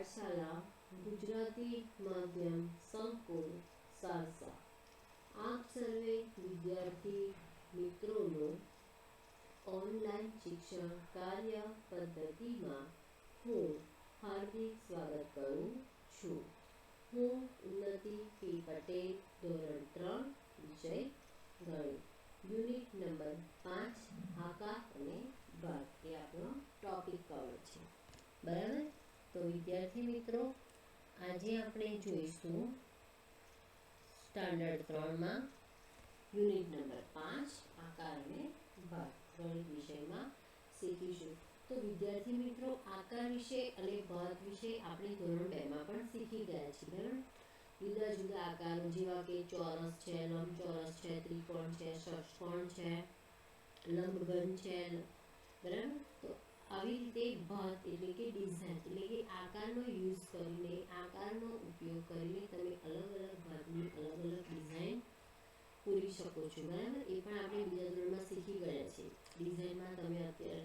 પાઠશાલા ગુજરાતી માધ્યમ સંકુલ સારસા આપ સર્વે વિદ્યાર્થી મિત્રોનો ઓનલાઈન શિક્ષણ કાર્ય પદ્ધતિમાં હું હાર્દિક સ્વાગત કરું છું. હું ઉન્નતિ પી પટેલ, ધોરણ 3, વિષય ગણિત, યુનિટ નંબર 5 આકાર અને ભાગ એ આપણો ટોપિક કવર છે. બરાબર. તો વિદ્યાર્થી મિત્રો, આજે આપણે જોઈશું સ્ટાન્ડર્ડ 3માં યુનિટ નંબર 5 આકાર અને ભાગ ગણિત વિષયમાં શીખીશું. તો વિદ્યાર્થી મિત્રો, આકાર વિશે અને ભાગ વિશે આપણે ધોરણ 2માં પણ શીખી ગયા છીએ. બરાબર. જુદા જુદા આકારો જેવા કે ચોરસ છે, લંબચોરસ છે, ત્રિકોણ છે, ષટ્કોણ છે, લંબઘન છે. બરાબર. તો આવી રીતે ભાગ એટલે કે ડિઝાઇન એટલે કે આકારનો યુઝ કરીને, આકારનો ઉપયોગ કરીને તમે અલગ અલગ ભાગની અલગ અલગ ડિઝાઇન પૂરી શકો છો. બરાબર. એ પણ આપણે બીજા ધોરણમાં શીખી ગયા છે. ડિઝાઇનમાં તમે અત્યારે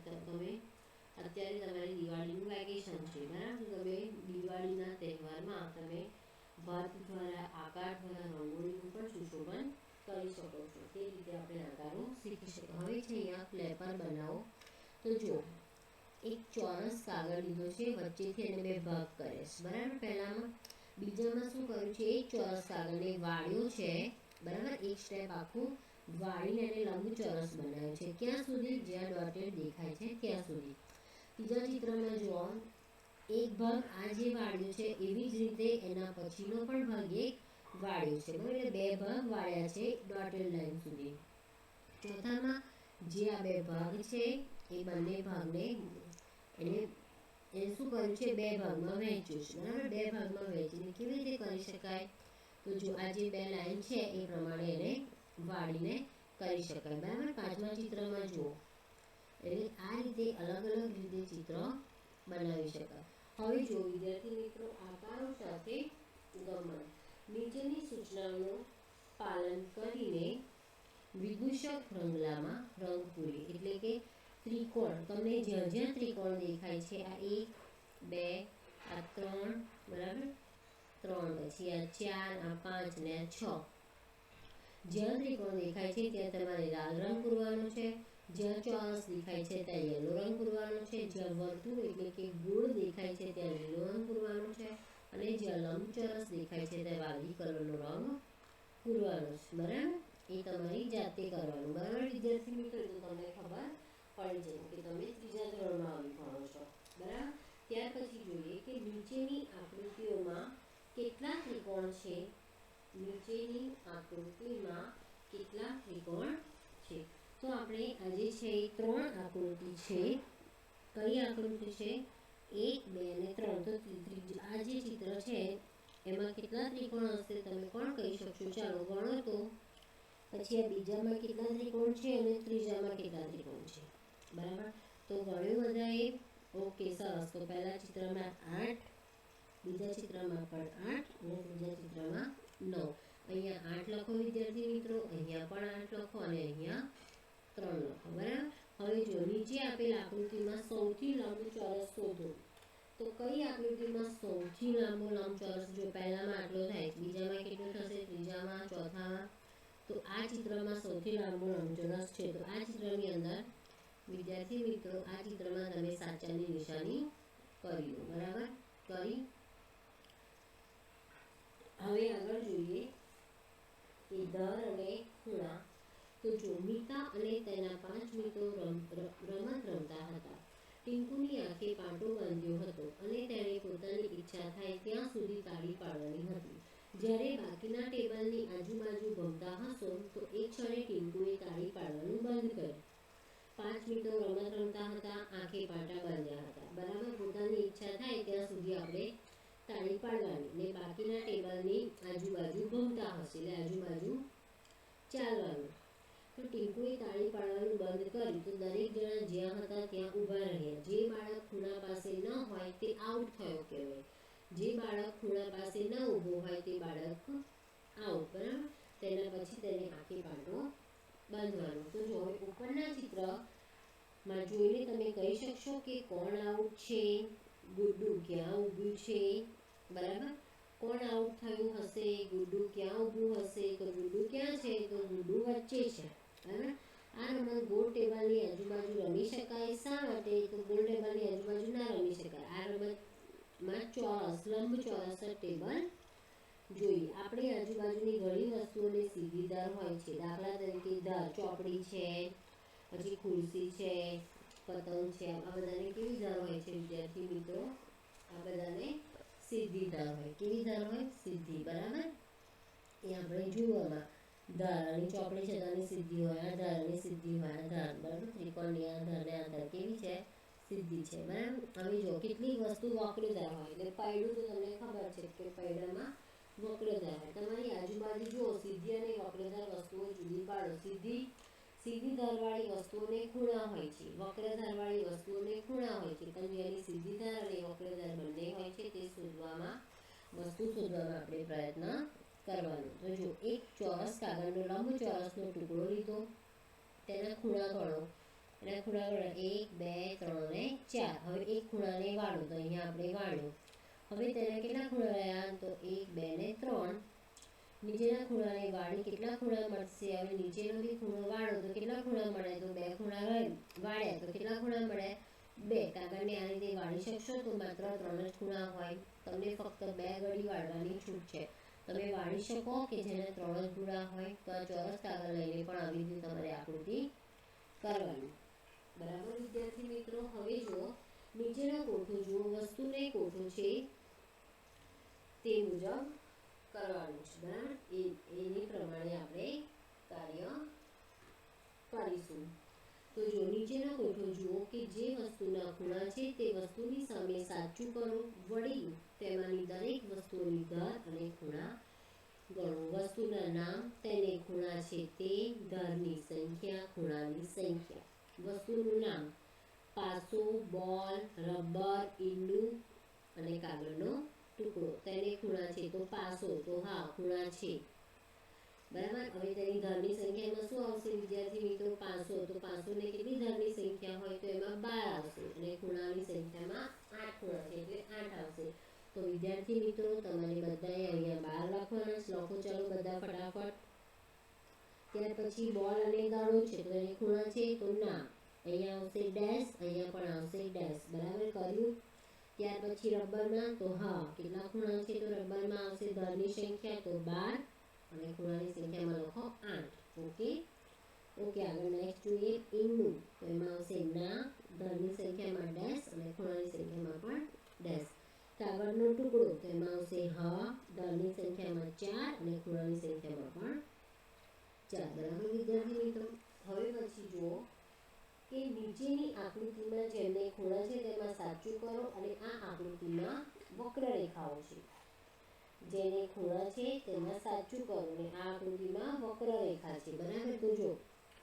તમારી દિવાળીનું વેકેશન છે. બરાબર. તમે દિવાળીના તહેવારમાં તમે ભાત દ્વારા, આકાર દ્વારા રંગોળીનું પણ સુશોભન કરી શકો છો. તે રીતે આપણે આકારો શીખી શકીએ. હવે છે અહીંયા ક્લેપર બનાવો. તો જો એક ચોરસ કાગળ લીધો છે, વચ્ચેથી એને બે ભાગ કરે છે. બરાબર. પહેલામાં બીજામાં શું કર્યું છે, એક ચોરસ કાગળને વાળ્યો છે. બરાબર. એક સ્ટેપ આખું વાળીને એને લંબચોરસ બનાવ્યો છે. ક્યાં સુધી? જ્યાં ડોટેડ દેખાય છે ત્યાં સુધી. ત્રીજા ચિત્રમાં જુઓ, એક ભાગ આ જે વાળ્યો છે એવી જ રીતે એના પછીનો પણ ભાગ એક વાળ્યો છે. બરાબર. એટલે બે ભાગ વાળ્યા છે ડોટેડ લાઈન સુધી. ચોથામાં જે આ બે ભાગ છે એ બંને ભાગને એને શું કર્યું છે, બે ભાગમાં વહેંચ્યું છે. બરાબર. બે ભાગમાં વહેંચીને કેવી રીતે કરી શકાય? તો જો આ જે બે લાઈન છે એ પ્રમાણે એને વાળીને કરી શકાય. બરાબર. પાંચમા ચિત્રમાં જુઓ, એટલે આ રીતે અલગ અલગ રીતે ચિત્ર બનાવી શકાય. હવે જો વિદ્યાર્થી મિત્રો, આકારો સાથે ગમન નીચેની સૂચનાઓનું પાલન કરીને વિદૂષક રંગલામાં રંગ પૂરી એટલે કે ત્રિકોણ, તમને જ્યાં જ્યાં ત્રિકોણ દેખાય છે, આ 1, 2, આ 3, બરાબર, 3, પછી આ 4, આ 5 ને આ 6, જ્યાં ત્રિકોણ દેખાય છે ત્યાં તમારે લાલ રંગ પૂરવાનો છે. જ્યાં ચોરસ દેખાય છે ત્યાં યલો રંગ પૂરવાનો છે. જ્યાં વર્તુળ એટલે કે ગોળ દેખાય છે ત્યાં લીલો રંગ પૂરવાનો છે. અને જ્યાં લંબચોરસ દેખાય છે ત્યાં વાદળી કલરનો રંગ પૂરવાનો છે. બરાબર. એ તમારી જાતે કરવાનું. બરાબર વિદ્યાર્થી મિત્રો, તો તમને ખબર પડી જાય કે તમે ત્રીજા ધોરણમાં આવી ભણો છો. બરાબર. ત્યાર પછી જોઈએ કે નીચેની આકૃતિઓમાં કેટલા ત્રિકોણ છે. નીચેની આકૃતિમાં કેટલા ત્રિકોણ છે? તો આપણે આજે છે 3 આકૃતિ છે. કઈ આકૃતિ છે? 1, 2 અને 3. તો આ જે ચિત્ર છે એમાં કેટલા ત્રિકોણ હશે તમે કોણ કહી શકશો? ચાલો ગણો તો. પછી આ બીજામાં કેટલા ત્રિકોણ છે અને ત્રીજામાં કેટલા ત્રિકોણ છે? બરાબર. તો ગણ્યું બધાએ? ઓકે, સરસ. તો પહેલા ચિત્રમાં 8, બીજા ચિત્રમાં પણ 8 અને ત્રીજા ચિત્રમાં 9. અહીંયા 8 લખો વિદ્યાર્થી મિત્રો, અહીંયા પણ 8 લખો અને અહીંયા 3 લખો. બરાબર. હવે જો નીચે આપેલ આકૃતિમાં સૌથી લાંબો ચોરસ શોધો. તો કઈ આકૃતિમાં સૌથી લાંબો લંબચોરસ? જો પહેલામાં આટલો થાય, બીજામાં કેટલો થશે, ત્રીજામાં, ચોથામાં. તો આ ચિત્રમાં સૌથી લાંબો લંબચોરસ છે. તો આ ચિત્રની અંદર વિદ્યાર્થી મિત્રો, આ ચિત્રમાં તમે સાચાની નિશાની કરી દો. બરાબર. કરી. હવે આગળ જોઈએ કે દર અને ખૂણા. તો જો મીતા અને તેના 5 મિત્રો રમત રમતા હતા. ટીંકુની આંખે પાટો બાંધ્યો હતો અને તેણે પોતાની ઈચ્છા થાય ત્યાં સુધી તાળી પાડવાની હતી. જ્યારે બાકીના ટેબલની આજુબાજુ ભમતા હશો તો એક ક્ષણે ટીંકુએ તાળી પાડવાનું બંધ કર્યું. 5 મિત્રો રમત રમતા હતા, આંખે પાટા બાંધ્યા હતા. બરાબર. પોતાની ઈચ્છા થાય ત્યાં સુધી આપણે તાળી પાડવાની ને બાકીના ટેબલની આજુબાજુ ભમતા હશે એટલે આજુબાજુ ચાલવાનું. તો ટીંકુએ તાળી પાડવાનું બંધ કર્યું તો દરેક જણા જ્યાં હતા ત્યાં ઊભા રહ્યા. જે બાળક ખૂણા પાસે ન હોય તે આઉટ થયો કહેવાય. જે બાળક ખૂણા પાસે ન ઊભો હોય તે બાળક આઉટ. બરાબર. તેના પછી તેને આંખે પાટો બાંધવાનો. તો જો હવે ઉપરના ચિત્રમાં જોઈને તમે કહી શકશો કે કોણ આઉટ છે? ગુડ્ડુ ક્યાં ઊભું છે, બરાબર. કોણ આઉટ થયું હશે? ગુડ્ડુ ક્યાં ઊભું હશે? તો ગુડ્ડુ ક્યાં છે? તો ગુડ્ડુ વચ્ચે છે, બરાબર. આ રમત ગોળ ટેબલની આજુબાજુ રમી શકાય. શા માટે? તો ગોળ ટેબલની આજુબાજુ ના રમી શકાય. આ રમતમાં ચોરસ, લંબચોરસ ટેબલ જોઈએ. આપણી આજુબાજુની ઘણી વસ્તુઓને સીધી ધાર હોય છે. દાખલા તરીકે ધાર, ચોપડી છે, પછી ખુરશી છે, પતંગ છે, આ બધાને કેવી ધાર હોય છે વિદ્યાર્થી મિત્રો? આ બધાને સીધી ધાર હોય. કેવી ધાર હોય? સીધી, બરાબર. એ આપણે જોવામાં ધાર અને ચોપડી છે તેની સીધી હોય, આ ધાર અને સીધી હોય, આ ધાર, બરાબર. ત્રિકોણની આ ધાર ને આ ધાર કેવી છે? સીધી છે, બરાબર. હવે જો કેટલીક વસ્તુ વક્રદાર હોય, એટલે પૈડું તો તમને ખબર છે કે પૈડામાં વક્રદાર હોય. તમારી આજુબાજુ જો સીધી અને વક્રદાર વસ્તુઓ જુદી પાડો. સીધી ધારવાળી વસ્તુઓને ખૂણા હોય છે, વક્રધારવાળી વસ્તુઓને ખૂણા હોય છે. પણ જેની સીધી ધાર અને વક્રધાર બંને હોય છે તે વસ્તુ શોધવામાં આપણે પ્રયત્ન કરવાનો. તો જો એક ચોરસ કાગળનો લંબચોરસનો ટુકડો લીધો, તેના ખૂણા ગણો. એના ખૂણા ગણો 1, 2, 3 ને 4. હવે એક ખૂણાને વાળો, તો અહીંયા આપણે વાળ્યો. હવે તેના કેટલા ખૂણા રહ્યા? તો 1, 2 ને 3. નીચેના ખૂણાને વાળી કેટલા ખૂણા મળશે? હવે નીચેનો બી ખૂણો વાળો તો કેટલા ખૂણા મળે? તો 2 ખૂણા વાળ્યા તો કેટલા ખૂણા મળે? 2. કાગળને આ રીતે વાળી શકશો તો માત્ર 3 જ ખૂણા હોય. તમને ફક્ત 2 ઘડી વાળવાની છૂટ છે. તમે વાળી શકો કે જેને 3 જ ખૂણા હોય. તો આ ચોરસ કાગળ લઈને પણ આવી રીતે તમારે આકૃતિ કરવાની, બરાબર વિદ્યાર્થી મિત્રો. હવે જો નીચેનો કોઠો જુઓ, વસ્તુને કોઠો છે તે મુજબ કરવાનું છે, બરાબર. એની પ્રમાણે આપણે કાર્ય કરીશું. તો જો નીચેનો કોઠો જુઓ કે જે વસ્તુના ખૂણા છે તે વસ્તુની સામે સાચું કરો. વળી તેમાંની દરેક વસ્તુની ધાર અને ખૂણા ગણો. વસ્તુના નામ, તેને ખૂણા છે તે, ધારની સંખ્યા, ખૂણાની સંખ્યા. વસ્તુનું નામ: પાસો, બોલ, રબર, ઈંડું અને કાગળનો ટુકડો. તેને ખૂણા છે તો પાસો, તો હા ખૂણા છે, બરાબર. હવે તેની ધારની સંખ્યામાં શું આવશે વિદ્યાર્થી મિત્રો? 500. તો 500 ને કેટલી ધારની સંખ્યા હોય? તો એમાં 12 આવશે. અને ખૂણાની સંખ્યામાં 8 ખૂણા છે એટલે 8 આવશે. તો વિદ્યાર્થી મિત્રો તમારે બધાએ અહીંયા 12 લખવાના છે. લખો ચાલો બધા ફટાફટ. ત્યાર પછી બોલ અને દડો છે તો એની ખૂણા છે તો ના, અહીંયા આવશે ડેશ, અહીંયા પણ આવશે ડેશ, બરાબર કર્યું. ત્યાર પછી રબરમાં તો હા કેટલા ખૂણા છે? તો રબરમાં આવશે ધારની સંખ્યા તો 12 અને ખૂણાની સંખ્યામાં લખો 8. ઓકે આગળ નેક્સ્ટ જોઈએ ઈંડું. તો એમાં આવશે ના, ધારની સંખ્યામાં ડેશ અને ખૂણાની સંખ્યામાં પણ ડેશ. કાગળનો ટુકડો. તો એમાં આવશે હા, ધારની સંખ્યામાં 4 અને ખૂણાની સંખ્યામાં પણ 4, બરાબર વિદ્યાર્થી મિત્રો. હવે પછી જુઓ કે નીચેની આકૃતિમાં જેમને ખૂણા છે તેમાં સાચું કરો અને આ આકૃતિમાં વક્રરેખાઓ છે. જેને ખૂણા છે તેમાં સાચું કરો અને આ આકૃતિમાં વક્રરેખા છે, બરાબર. તો જો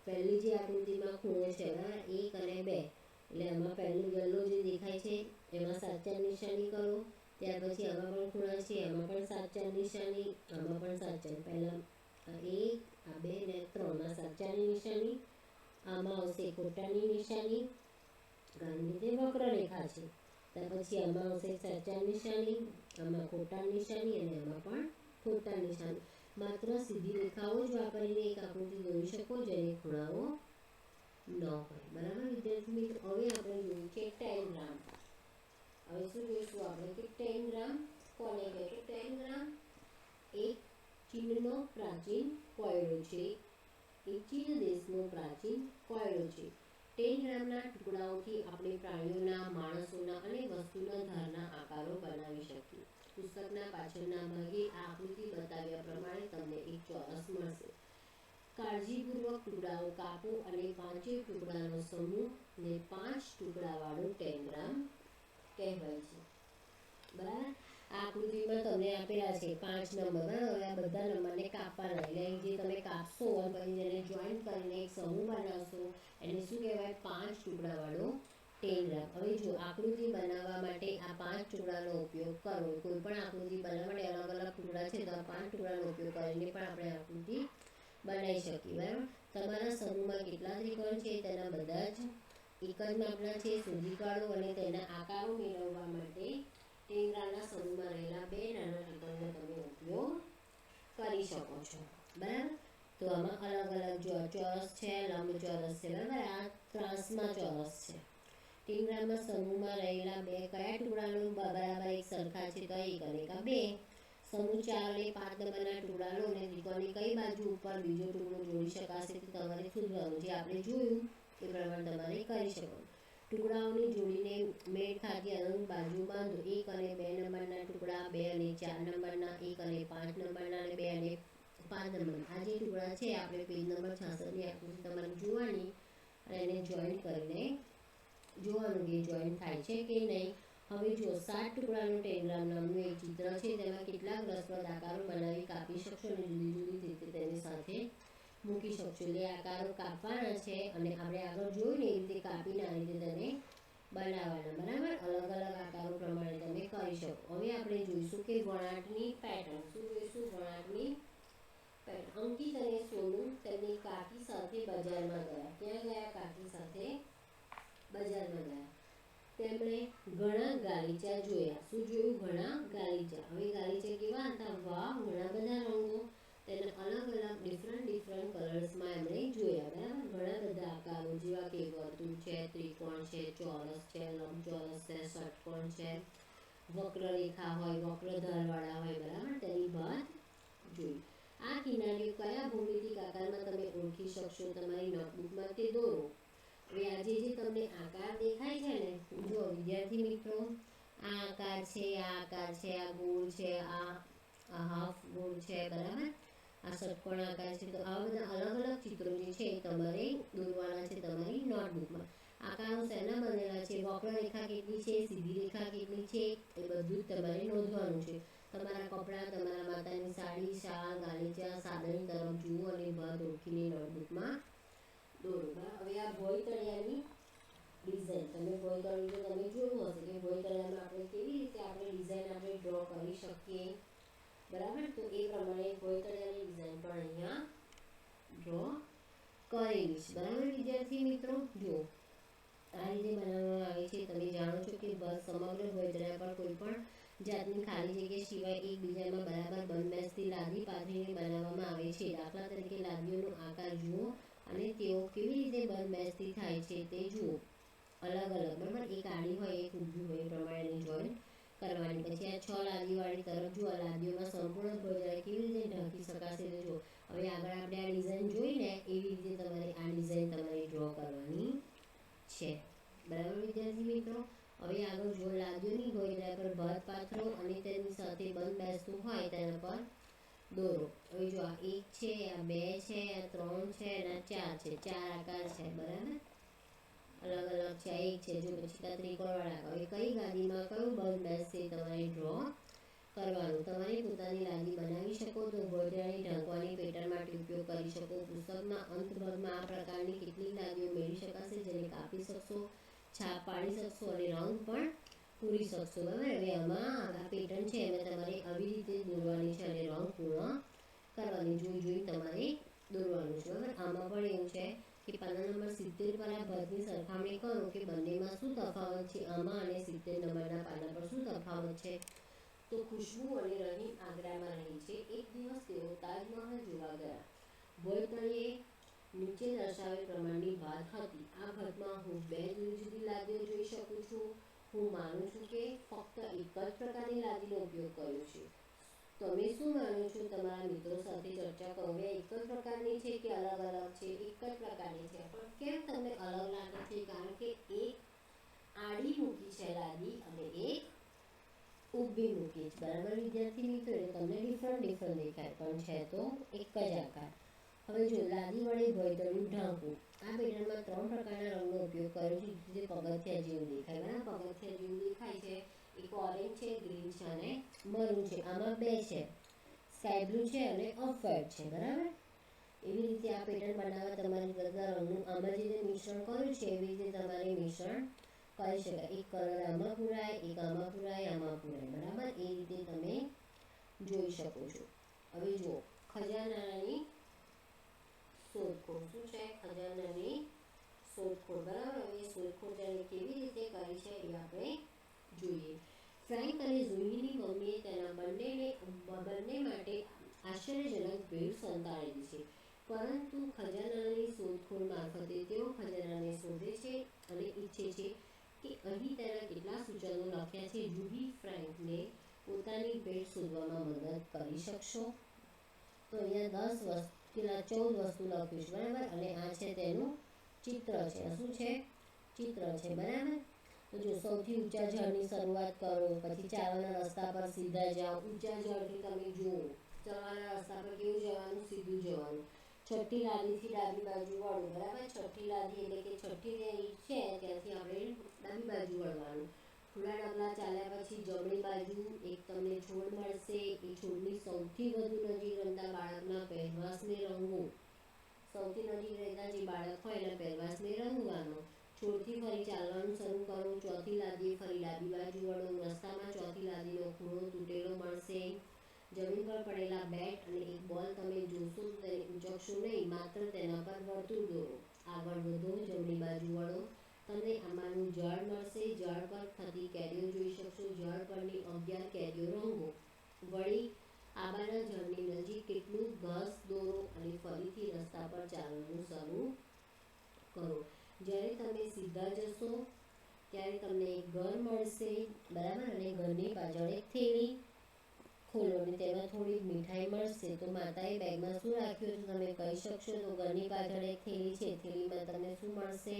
પહેલી જે આકૃતિમાં ખૂણો છે, બરાબર, 1 અને 2, એટલે આમાં પહેલું યલો જે દેખાય છે એમાં સાચા નિશાની કરો. ત્યાર પછી આમાં પણ ખૂણા છે, આમાં પણ સાચા નિશાની, આમાં પણ સાચા. પહેલા 1, 2 ને 3 માં સાચાની નિશાની, આમાં આવશે ખોટાની નિશાની, કારણ કે તે વક્રરેખા છે. ત્યાર પછી આમાં આવશે સાચા નિશાની, આમાં ખોટા નિશાની અને આમાં પણ ખોટા નિશાની. માત્ર સીધી રેખાઓ જ વાપરીને એક આકૃતિ દોરી શકો જેને ખૂણાઓ ન હોય, બરાબર વિદ્યાર્થી મિત્રો. હવે આપણે જોયું કે ટેનગ્રામ. હવે શું જોઈશું આપણે કે ટેનગ્રામ કોને કહે? તો ટેનગ્રામ એક ચીનનો પ્રાચીન કોયડો છે. એ ચીન દેશનો પ્રાચીન કોયડો છે. ટેનગ્રામના ટુકડાઓથી આપણે પ્રાણીઓના, માણસોના અને વસ્તુના ધારના આકારો બનાવી શકીએ. પુસ્તકના પાછળના ભાગે આ આકૃતિ બતાવ્યા પ્રમાણે તમને એક ચોરસ મળશે. કાળજીપૂર્વક ટુકડાઓ કાપો અને 5 ટુકડાનો સમૂહ ને 5 ટુકડાવાળું ટેનગ્રામ કહેવાય છે, બરાબર. આ આકૃતિમાં તમને આપેલા છે 5 નંબર, બરાબર. આ બધા નંબરને કાપવાના, એટલે જે તમે કાપશો અને પછી જેને જોઈન્ટ કરીને એક સમૂહ બનાવશો એને શું કહેવાય? 5 ટુકડાવાળો ટેનગ્રામ. હવે જો આકૃતિ બનાવવા માટે આ 5 ટુકડાનો ઉપયોગ કરો. કોઈ પણ આકૃતિ બનાવવા માટે અલગ અલગ ટુકડા છે તો આ 5 ટુકડાનો ઉપયોગ કરીને પણ આપણે આકૃતિ બનાવી શકીએ, બરાબર. તમારા સમૂહમાં કેટલા ત્રિકોણ છે તેના બધા જ એક જ માપના છે, શોધી કાઢો અને તેના આકારો મેળવવા માટે ટેનગ્રામના તો આમાં અલગ અલગ જો ચોરસ છે, લંબચોરસ છે, બરાબર. આ ત્રાસમાં ચોરસ છે. ટેનગ્રામમાં સમૂહમાં રહેલા બે કયા ટુકડાનું બરાબર એક સરખા છે? તો 1 અને 2. સમૂહ 4 અને 5 નંબરના ટુકડા લો અને ત્રિકોણની કઈ બાજુ ઉપર બીજો ટુકડો જોડી શકાશે તે તમારે શોધવાનું. જે આપણે જોયું એ પ્રમાણે તમારે કરી શકો. ટુકડાઓની જોડીને મેળ ખાતી અનુરૂપ બાજુ બાંધો. 1 અને 2 નંબરના ટુકડા, 2 અને 4 નંબરના, 1 અને 5 નંબરના અને 2 અને 5 નંબરના. આ જે ટુકડા છે આપણે પેજ નંબર 66ની આકૃતિ તમારે જોવાની અને એને જોઈન્ટ કરીને જોવાનું કે જોઈન્ટ થાય છે કે નહીં. હવે જો 7 ટુકડાનું ટેનગ્રામ નામનું એક ચિત્ર છે. તેમાં કેટલાક રસપ્રદ આકારો બનાવી કાપી શકશો અને જુદી જુદી રીતે તેની સાથે મૂકી શકશો. એટલે આકારો કાપવાના છે અને આપણે આગળ જોયું ને એ રીતે કાપીને આ રીતે તેને બનાવવાના, બરાબર. અલગ અલગ આકારો પ્રમાણે તમે કરી શકો. હવે આપણે જોઈશું કે વણાટની પેટર્ન. શું જોઈશું? વણાટની પેટર્ન. અંકિત અને સોનુ તેમની કાકી સાથે બજારમાં ગયા. ક્યાં ગયા? કાકી સાથે બજારમાં ગયા. તેમણે ઘણા ગાલીચા જોયા. શું જોયું? ઘણા ગાલીચા. હવે ગાલીચા કેવા હતા? વાહ, ઘણા બધા રંગો. તેને અલગ અલગ ડિફરન્ટ કલર્સમાં એમણે જોયા, બરાબર. ઘણા બધા આકારો જેવા કે વર્તુળ છે, ત્રિકોણ છે, ચોરસ છે, લંબચોરસ છે, ષટકોણ છે, વક્રરેખા હોય, વક્રધારવાળા હોય, બરાબર. તેની વાત જોઈ. આ કિનારીઓ કયા ભૌમિતિક આકારમાં તમે ઓળખી શકશો? તમારી નોટબુકમાં તે દોરો. હવે આજે જે તમને આકાર દેખાય છે ને, જો વિદ્યાર્થી મિત્રો, આ આકાર છે, આ આકાર છે, આ ગોળ છે, આ હાફ ગોળ છે, બરાબર. આ ષટકોણ આકાર છે. તો આવા બધા અલગ અલગ ચિત્રો જે છે એ તમારે દોરવાના છે તમારી નોટબુકમાં. આકારો શેના બનેલા છે, વક્રરેખા કેટલી છે, સીધી રેખા કેટલી છે, એ બધું જ તમારે નોંધવાનું છે. તમારા કપડાં, તમારા માતાની સાડી, શાલ, ગાલીચા, સાદડી તરફ જુઓ અને ભાત ઓળખીને નોટબુકમાં દોરો. હવે આ ભોયતળિયાની ડિઝાઇન, તમે ભોયતળિયું તો તમે જોયું હશે કે ભોયતળિયામાં આપણે કેવી રીતે આપણે ડિઝાઇન આપણે ડ્રો કરી શકીએ, બરાબર. તો એ પ્રમાણે ભોયતળિયાની ડિઝાઇન પણ અહીંયા ડ્રો કરેલી છે, બરાબર. વિદ્યાર્થી મિત્રો, જો આ રીતે બનાવવામાં આવે છે. તમે જાણો છો કે સમગ્ર ભોયતળિયા પર કોઈ પણ જાતની ખાલી જગ્યા સિવાય એકબીજામાં બરાબર બંધ બેસતી લાદી પાથરીને બનાવવામાં આવે છે. દાખલા તરીકે લાદીઓનો આકાર જુઓ અને તેઓ કેવી રીતે બંધ બેસતી થાય છે તે જુઓ. અલગ અલગ, બરાબર. એક આડી હોય, એક ઊભી હોય, એ પ્રમાણે જોઈન્ટ કરવાની. પછી આ 6 લાદીવાળી તરફ જુઓ. લાદીઓમાં સંપૂર્ણ ભોયતળિયા કેવી રીતે ઢાંકી શકાશે તે જુઓ. હવે આગળ આપણે આ ડિઝાઇન જોઈને એવી રીતે તમારે આ ડિઝાઇન તમારે ડ્રો કરવાની છે, બરાબર વિદ્યાર્થી મિત્રો. હવે આગળ જો લાદીઓની ભોયતળિયા પર ભાત પાથરો અને તેની સાથે બંધ બેસતું હોય તેના પર દોરો. હવે જો આ 1 છે, આ 2 છે, આ 3 છે અને આ 4 છે. 4 આકાર છે, બરાબર. અલગ અલગ છે. 1 છે, જો પછી આ ત્રિકોણવાળા. હવે કઈ ગાદીમાં કયું બંધ બેસશે તમારે ડ્રો કરવાનું. તમારે પોતાની લાદી બનાવી શકો તો ભોયતળિયાને ઢાંકવાની પેટર્ન માટે ઉપયોગ કરી શકો. પુસ્તકના અંત ભાગમાં આ પ્રકારની કેટલીક લાદીઓ મેળવી શકાશે, જેને કાપી શકશો, છાપ પાડી શકશો અને રંગ પણ પૂરી શકશો, બરાબર. હવે આમાં આ પેટર્ન છે એમાં તમારે આવી રીતે દોરવાની છે અને રંગ પૂર્ણ કરવાની. જોઈ તમારે દોરવાનું છે, બરાબર. આમાં પણ એવું છે કે પાના નંબર 70 પર આ ભાતની સરખામણી કરો કે બંનેમાં શું તફાવત છે. આમાં અને 70 નંબરના પાના પર શું તફાવત છે. તો ખુશ્બુ અને રહીમ આગ્રામાં રહે છે. એક દિવસ તેઓ તાજમહલ જોવા ગયા. ભોયતળિયે નીચે દર્શાવેલ પ્રમાણની ભાત હતી. આ ભાતમાં હું 2 જુદી જુદી લાદીઓ જોઈ શકું છું. હું માનું છું કે ફક્ત એક જ પ્રકારની લાદીનો ઉપયોગ કર્યો છે. તમે શું માનો છો? તમારા મિત્રો સાથે ચર્ચા કરો. એક જ પ્રકારની છે કે અલગ અલગ છે? એક જ પ્રકારની છે. પણ કેમ તમને અલગ લાગે છે? કારણ કે એક આડી મૂકી છે લાદી અને એક ઊભી મૂકી છે, બરાબર વિદ્યાર્થી મિત્રો. તમને ડિફરન્ટ દેખાય પણ છે તો એક જ આકાર. હવે જો લાદી વડે ભોયતળિયું ઢાંકવું. આ પેટર્નમાં 3 પ્રકારના રંગનો ઉપયોગ કર્યો છે. જે પગથિયા જેવું દેખાય, બરાબર. પગથિયા જેવું દેખાય છે. એક ઓરેન્જ છે, ગ્રીન છે અને મરૂન છે. આમાં 2 છે, સ્કાય બ્લુ છે અને ઓફ વ્હાઇટ છે, બરાબર. એવી રીતે આ પેટર્ન બનાવવા તમારે બધા રંગનું આમાં જે મિશ્રણ કર્યું છે એવી રીતે તમારે મિશ્રણ કરી શકાય. એક કલર આમાં પૂરાય, એક આમાં પૂરાય, આમાં પૂરાય, બરાબર. એ રીતે તમે જોઈ શકો છો. હવે જુઓ ખજાનાની શોધખોળ. શું છે? ખજાનાની શોધખોળ, બરાબર. હવે શોધખોળ તેને કેવી રીતે કરી છે એ આપણે જોઈએ. ફ્રેન્ક અને ઝુહીની મમ્મીએ તેના બંને માટે આશ્ચર્યજનક ભેટ સંતાડેલી છે. ફ્રેન્કને પોતાની ભેટ શોધવામાં મદદ કરી શકશો? તો અહીંયા 14 વસ્તુ લખ્યું છે બરાબર, અને આ છે તેનું ચિત્ર છે. શું છે? ચિત્ર છે બરાબર. તો જો સૌથી ઊંચા ઝાડની શરૂઆત કરો, પછી ચાલવાના રસ્તા પર સીધા જાઓ. ઊંચા ઝાડથી તમે જુઓ, ચાલવાના રસ્તા પર કેવું જવાનું? સીધું જવાનું. છઠ્ઠી લાદીથી ડાબી બાજુ વળો બરાબર. છઠ્ઠી લાદી એટલે કે છઠ્ઠી જે ઈંટ છે ત્યાંથી આપણે ડાબી બાજુ વળવાનું. થોડા ડગલા ચાલ્યા પછી જમણી બાજુ એક તમને છોડ મળશે. એ છોડની સૌથી વધુ નજીક રમતા બાળકના પહેરવેશને રંગો. સૌથી નજીક રહેતા જે બાળક હોય એના પહેરવેશને રંગવાનો. છોડથી ફરી ચાલવાનું શરૂ કરો. ચોથી લાદીએ ફરી ડાબી બાજુ વળો. રસ્તામાં ચોથી લાદીનો ખૂણો તૂટેલો મળશે. જમીન પર પડેલા બેટ અને એક બોલ તમે જોશો તો તેને ઉંચકશો નહીં, માત્ર તેના પર વર્તુળ દોરો. આગળ વધો, જમણી બાજુ વળો. તમને આંબાનું ઝાડ મળશે. ઝાડ પર થતી કેરીઓ જોઈ શકશો. ઝાડ પરની 11 કેરીઓ રંગો. વળી આંબાના ઝાડની નજીક કેટલું ઘાસ દોરો અને ફરીથી રસ્તા પર ચાલવાનું શરૂ કરો. જ્યારે તમે સીધા જશો ત્યારે તમને એક ઘર મળશે બરાબર, અને ઘરની પાછળ એક થેલી ખોલો અને તેમાં થોડી મીઠાઈ મળશે. તો માતાએ બેગમાં શું રાખ્યું છે તમે કહી શકશો? તો ઘરની પાછળ એક થેલી છે. થેલીમાં તમને શું મળશે?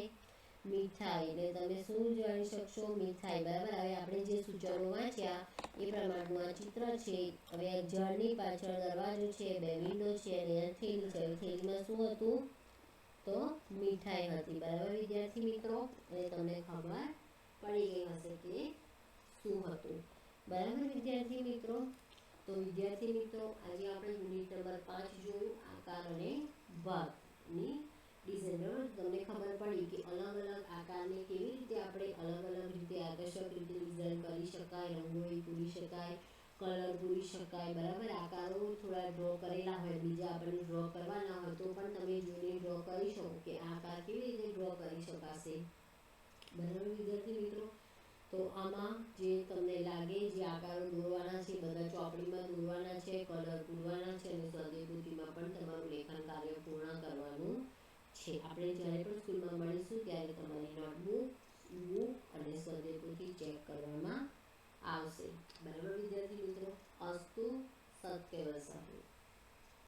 મીઠાઈ. એટલે તમે શું જાણી શકશો? મીઠાઈ બરાબર. હવે આપણે જે સૂચનો વાંચ્યા એ પ્રમાણનું આ ચિત્ર છે. હવે આ ઝાડની પાછળ દરવાજો છે, 2 વિન્ડો છે અને આ થેલી છે. થેલીમાં શું હતું? તો મીઠાઈ હતી બરાબર વિદ્યાર્થી મિત્રો. અને તમને ખબર પડી ગઈ હશે કે શું હતું બરાબર વિદ્યાર્થી મિત્રો. તો વિદ્યાર્થી મિત્રો આજે આપણે યુનિટ નંબર 5 જોયું, આકાર અને ભાગની ડિઝાઇન બરાબર. તમને ખબર પડી કે અલગ અલગ આકારને કેવી રીતે આપણે અલગ અલગ રીતે આકર્ષક રીતે ડિઝાઇન કરી શકાય, રંગોળી પૂરી શકાય, કલર પૂરી શકાય બરાબર. આકારો થોડા ડ્રો કરેલા હોય, બીજા આપણે ડ્રો કરવાના હોય તો પણ તમે જોઈને ડ્રો કરી શકો કે આકાર કેવી રીતે ડ્રો કરી શકાશે બરાબર વિદ્યાર્થી મિત્રો. તો આમાં જે તમને લાગે જે આકારો દોરવાના છે બધા ચોપડીમાં દોરવાના છે, કલર પૂરવાના છે અને સ્વાધ્યાયપોથીમાં પણ તમારું લેખન કાર્ય પૂર્ણ કરવાનું છે. આપણે જ્યારે પણ સ્કૂલમાં મળીશું ત્યારે તમારી નોટબુક, બુક અને સ્વાધ્યાયપોથી ચેક કરવામાં આવશે બરાબર વિદ્યાર્થી મિત્રો. અસ્તુ સત્યવસાહી.